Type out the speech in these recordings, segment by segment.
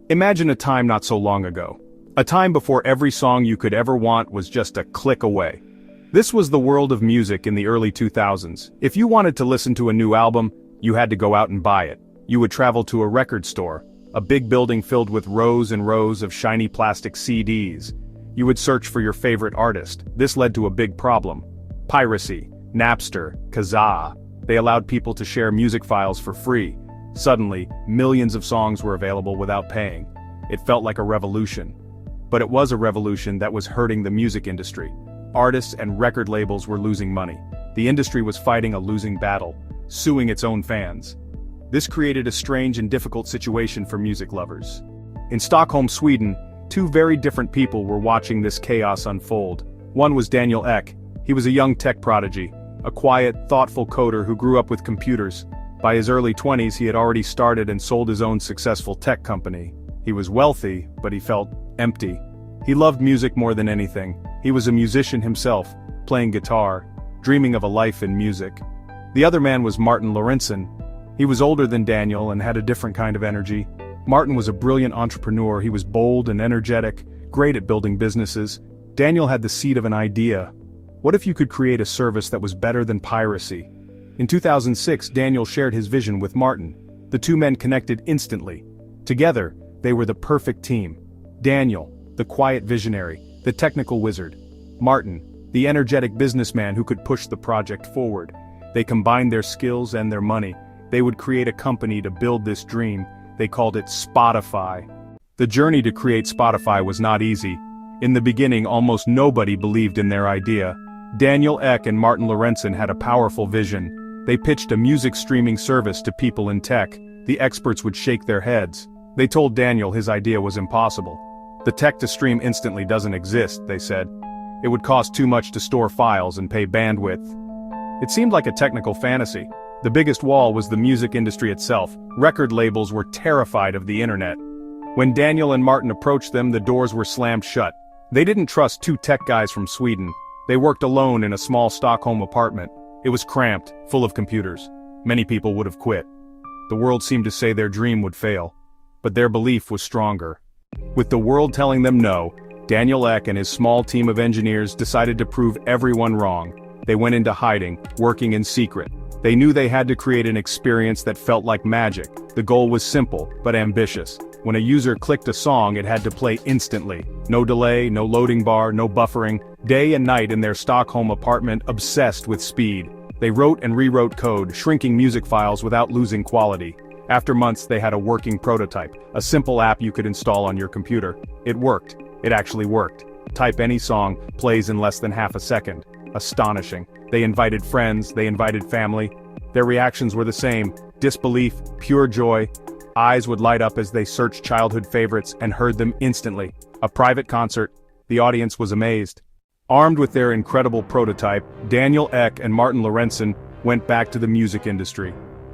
Imagine a time not so long ago. A time before every song you could ever want was just a click away. This was the world of music in the early 2000s. If you wanted to listen to a new album, you had to go out and buy it. You would travel to a record store, a big building filled with rows and rows of shiny plastic CDs. You would search for your favorite artist. This led to a big problem. Piracy, Napster, Kazaa. They allowed people to share music files for free. Suddenly, millions of songs were available without paying. It felt like a revolution. But it was a revolution that was hurting the music industry. Artists and record labels were losing money. The industry was fighting a losing battle, suing its own fans. This created a strange and difficult situation for music lovers. In Stockholm, Sweden, two very different people were watching this chaos unfold. One was Daniel Ek. He was a young tech prodigy, a quiet, thoughtful coder who grew up with computers. By his early 20s, he had already started and sold his own successful tech company. He was wealthy, but he felt empty. He loved music more than anything. He was a musician himself, playing guitar, dreaming of a life in music. The other man was Martin Lorentzen. He was older than Daniel and had a different kind of energy. Martin was a brilliant entrepreneur. He was bold and energetic, great at building businesses. Daniel had the seed of an idea. What if you could create a service that was better than piracy? In 2006, Daniel shared his vision with Martin. The two men connected instantly. Together, they were the perfect team. Daniel, the quiet visionary, the technical wizard. Martin, the energetic businessman who could push the project forward. They combined their skills and their money. They would create a company to build this dream. They called it Spotify. The journey to create Spotify was not easy. In the beginning, almost nobody believed in their idea. Daniel Ek and Martin Lorentzen had a powerful vision. They pitched a music streaming service to people in tech. The experts would shake their heads. They told Daniel his idea was impossible. The tech to stream instantly doesn't exist, they said. It would cost too much to store files and pay bandwidth. It seemed like a technical fantasy. The biggest wall was the music industry itself. Record labels were terrified of the internet. When Daniel and Martin approached them, the doors were slammed shut. They didn't trust two tech guys from Sweden. They worked alone in a small Stockholm apartment. It was cramped, full of computers. Many people would have quit. The world seemed to say their dream would fail. But their belief was stronger. With the world telling them no, Daniel Ek and his small team of engineers decided to prove everyone wrong. They went into hiding, working in secret. They knew they had to create an experience that felt like magic. The goal was simple, but ambitious. When a user clicked a song, it had to play instantly. No delay, no loading bar, no buffering. Day and night in their Stockholm apartment, obsessed with speed. They wrote and rewrote code, shrinking music files without losing quality. After months, they had a working prototype, a simple app you could install on your computer. It worked. It actually worked. Type any song, plays in less than half a second. Astonishing. They invited friends, they invited family. Their reactions were the same: disbelief, pure joy. Eyes would light up as they searched childhood favorites and heard them instantly. A private concert. The audience was amazed. Armed with their incredible prototype, Daniel Ek and Martin Lorentzen went back to the music industry.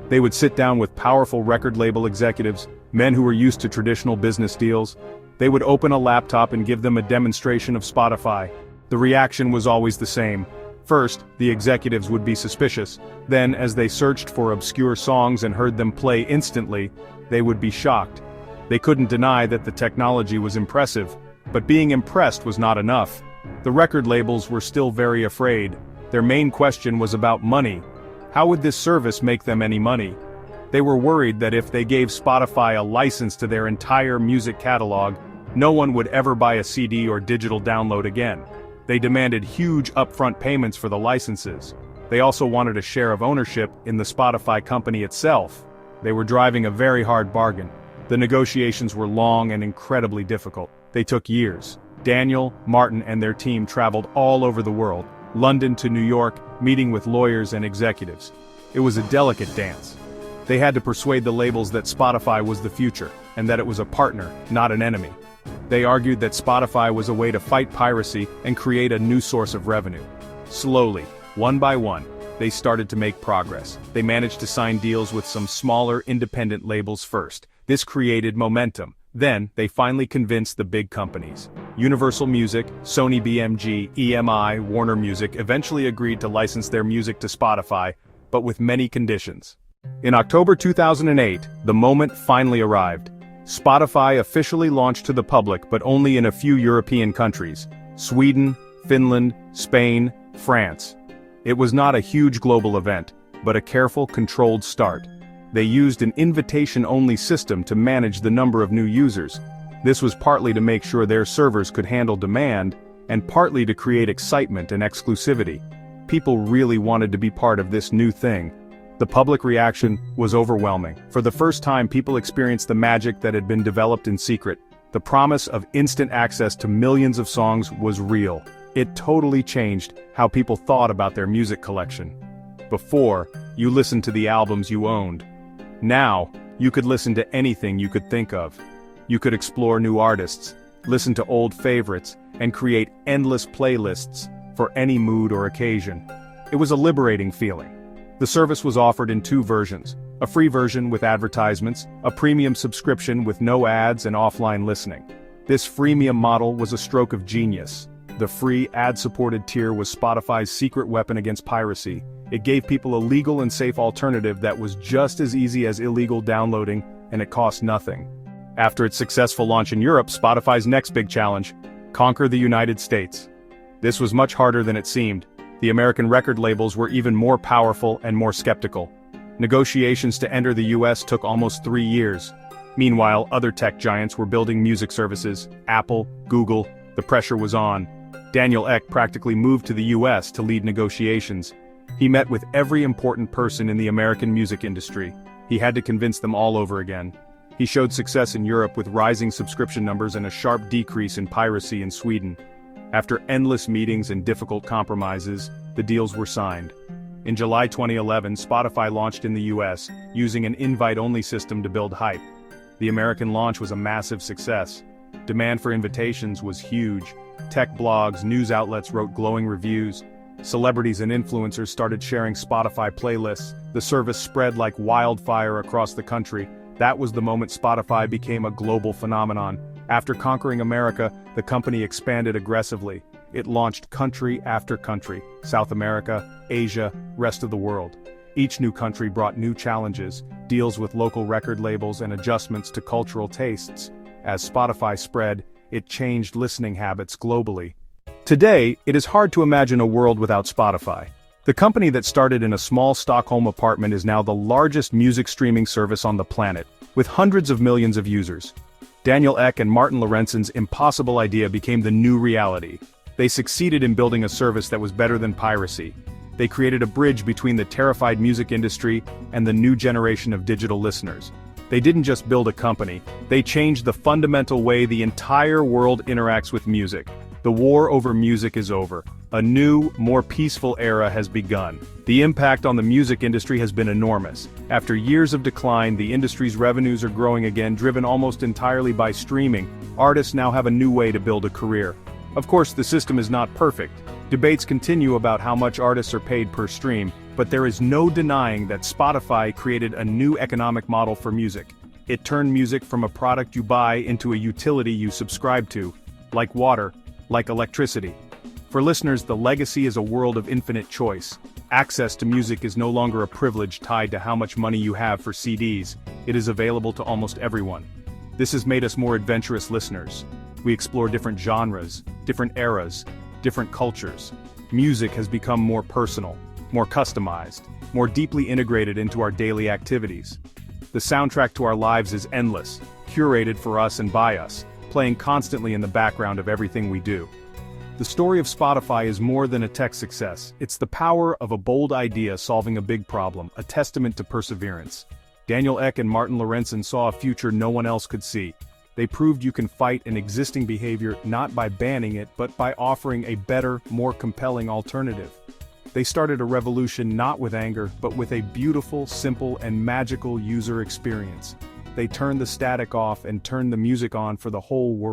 They would sit down with powerful record label executives, men who were used to traditional business deals. They would open a laptop and give them a demonstration of Spotify. The reaction was always the same. First, the executives would be suspicious. Then, as they searched for obscure songs and heard them play instantly, they would be shocked. They couldn't deny that the technology was impressive, but being impressed was not enough. The record labels were still very afraid. Their main question was about money. How would this service make them any money? They were worried that if they gave Spotify a license to their entire music catalog, no one would ever buy a CD or digital download again. They demanded huge upfront payments for the licenses. They also wanted a share of ownership in the Spotify company itself. They were driving a very hard bargain. The negotiations were long and incredibly difficult. They took years. Daniel, Martin, and their team traveled all over the world, London to New York, meeting with lawyers and executives. It was a delicate dance. They had to persuade the labels that Spotify was the future, and that it was a partner, not an enemy. They argued that Spotify was a way to fight piracy and create a new source of revenue. Slowly, one by one, they started to make progress. They managed to sign deals with some smaller independent labels first. This created momentum. Then, they finally convinced the big companies. Universal Music, Sony BMG, EMI, Warner Music eventually agreed to license their music to Spotify, but with many conditions. In October 2008, the moment finally arrived. Spotify officially launched to the public but only in a few European countries: Sweden, Finland, Spain, France. It was not a huge global event, but a careful, controlled start. They used an invitation-only system to manage the number of new users. This was partly to make sure their servers could handle demand, and partly to create excitement and exclusivity. People really wanted to be part of this new thing. The public reaction was overwhelming. For the first time, people experienced the magic that had been developed in secret. The promise of instant access to millions of songs was real. It totally changed how people thought about their music collection. Before, you listened to the albums you owned. Now, you could listen to anything you could think of. You could explore new artists, listen to old favorites, and create endless playlists for any mood or occasion. It was a liberating feeling. The service was offered in two versions: a free version with advertisements, a premium subscription with no ads and offline listening. This freemium model was a stroke of genius. The free, ad-supported tier was Spotify's secret weapon against piracy. It gave people a legal and safe alternative that was just as easy as illegal downloading, and it cost nothing. After its successful launch in Europe, Spotify's next big challenge: conquer the United States. This was much harder than it seemed. The American record labels were even more powerful and more skeptical. Negotiations to enter the US took almost 3 years. Meanwhile, other tech giants were building music services: Apple, Google. The pressure was on. Daniel Ek practically moved to the US to lead negotiations. He met with every important person in the American music industry. He had to convince them all over again. He showed success in Europe with rising subscription numbers and a sharp decrease in piracy in Sweden. After endless meetings and difficult compromises, the deals were signed. In July 2011, Spotify launched in the US, using an invite-only system to build hype. The American launch was a massive success. Demand for invitations was huge. Tech blogs, news outlets wrote glowing reviews. Celebrities and influencers started sharing Spotify playlists. The service spread like wildfire across the country. That was the moment Spotify became a global phenomenon. After conquering America, the company expanded aggressively. It launched country after country: South America, Asia, rest of the world. Each new country brought new challenges, deals with local record labels and adjustments to cultural tastes. As Spotify spread, it changed listening habits globally. Today, it is hard to imagine a world without Spotify. The company that started in a small Stockholm apartment is now the largest music streaming service on the planet, with hundreds of millions of users. Daniel Ek and Martin Lorentzon's impossible idea became the new reality. They succeeded in building a service that was better than piracy. They created a bridge between the terrified music industry and the new generation of digital listeners. They didn't just build a company, they changed the fundamental way the entire world interacts with music. The war over music is over. A new, more peaceful era has begun. The impact on the music industry has been enormous. After years of decline, the industry's revenues are growing again, driven almost entirely by streaming. Artists now have a new way to build a career. Of course, the system is not perfect. Debates continue about how much artists are paid per stream, but there is no denying that Spotify created a new economic model for music. It turned music from a product you buy into a utility you subscribe to, like water, like electricity. For listeners, the legacy is a world of infinite choice. Access to music is no longer a privilege tied to how much money you have for CDs. It is available to almost everyone. This has made us more adventurous listeners. We explore different genres, different eras, different cultures. Music has become more personal, more customized, more deeply integrated into our daily activities. The soundtrack to our lives is endless, curated for us and by us, playing constantly in the background of everything we do. The story of Spotify is more than a tech success. It's the power of a bold idea solving a big problem, a testament to perseverance. Daniel Ek and Martin Lorentzon saw a future no one else could see. They proved you can fight an existing behavior not by banning it, but by offering a better, more compelling alternative. They started a revolution not with anger, but with a beautiful, simple, and magical user experience. They turned the static off and turned the music on for the whole world.